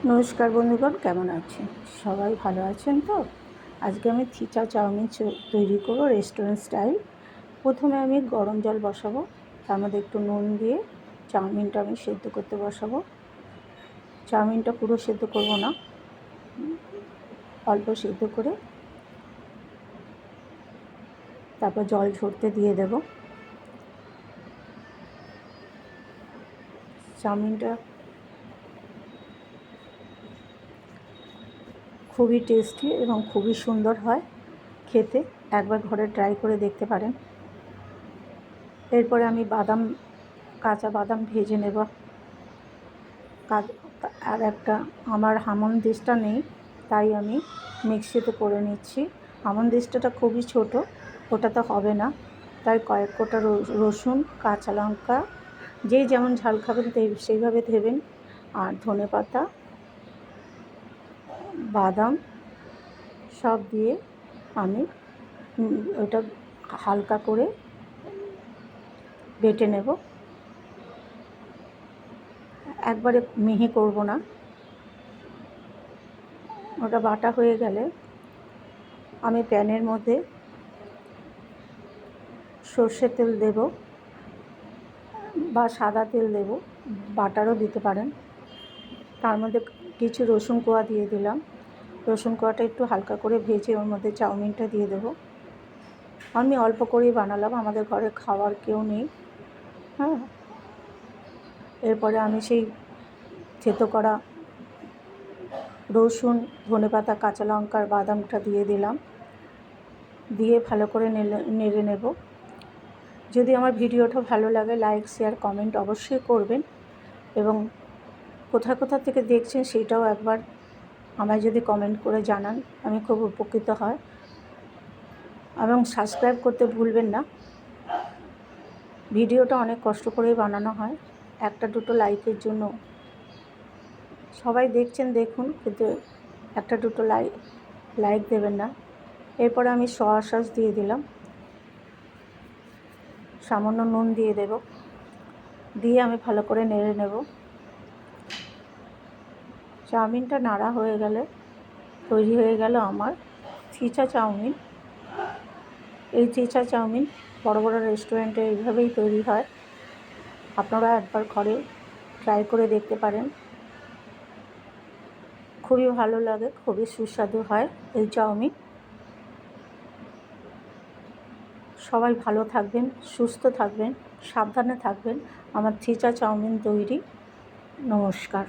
নমস্কার বন্ধুগণ, কেমন আছেন? সবাই ভালো আছেন তো? আজকে আমি থিচা চাউমিন তৈরি করব রেস্টুরেন্ট স্টাইল। প্রথমে আমি গরম জল বসাবো, তার মধ্যে একটু নুন দিয়ে চাউমিনটা আমি সেদ্ধ করতে বসাবো। চাউমিনটা পুরো সেদ্ধ করব না, অল্প সেদ্ধ করে তারপর জল ঝরতে দিয়ে দেব। চাউমিনটা খুবই টেস্টি এবং খুবই সুন্দর হয় খেতে, একবার ঘরে ট্রাই করে দেখতে পারেন। এরপরে আমি কাঁচা বাদাম ভেজে নেব। আর একটা আমার হামনদিস্তা নেই, তাই আমি মিক্সিতে করে নিচ্ছি। হামনদিস্তাটা খুবই ছোট, ওটাতে হবে না, তাই কয়েক কোটা রসুন, কাঁচা লঙ্কা, যে যেমন ঝাল খাবেন সেইভাবে দেবেন। আর ধনেপাতা, বাদাম সব দিয়ে আমি ওটা হালকা করে বেটে নেব। একবারে মিহি করব না। ওটা বাটা হয়ে গেলে আমি প্যানের মধ্যে সর্ষের তেল দেব বা সাদা তেল দেব, বাটারও দিতে পারেন। তার মধ্যে কিছু রসুন কোয়া দিয়ে দিলাম। রসুন কোয়াটা একটু হালকা করে ভেজে ওর মধ্যে চাউমিনটা দিয়ে দেব। আমি অল্প করেই বানালাম, আমাদের ঘরে খাওয়ার কেউ নেই। হ্যাঁ, এরপরে আমি সেই থেতো করা রসুন, ধনেপাতা, কাঁচা লঙ্কার বাদামটা দিয়ে দিলাম, দিয়ে ভালো করে নেড়ে নেব। যদি আমার ভিডিওটা ভালো লাগে, লাইক, শেয়ার, কমেন্ট অবশ্যই করবেন এবং কোথা থেকে দেখছেন সেটাও একবার আমায় যদি কমেন্ট করে জানান, আমি খুব উপকৃত হই। এবং সাবস্ক্রাইব করতে ভুলবেন না। ভিডিওটা অনেক কষ্ট করেই বানানো হয়, একটা দুটো লাইকের জন্য। সবাই দেখছেন, দেখুন, কিন্তু একটা দুটো লাইক দেবেন না। এরপরে আমি সয়া সস দিয়ে দিলাম, সামান্য নুন দিয়ে দেব, দিয়ে আমি ভালো করে নেড়ে নেব। চাউমিনটা নাড়া হয়ে গেলে তৈরি হয়ে গেল আমার থিচা চাউমিন। এই থিচা চাউমিন বড় বড় রেস্টুরেন্টে এইভাবেই তৈরি হয়। আপনারা একবার ঘরে ট্রাই করে দেখতে পারেন, খুবই ভালো লাগে, খুবই সুস্বাদু হয় এই চাউমিন। সবাই ভালো থাকবেন, সুস্থ থাকবেন, সাবধানে থাকবেন। আমার থিচা চাউমিন তৈরি। নমস্কার।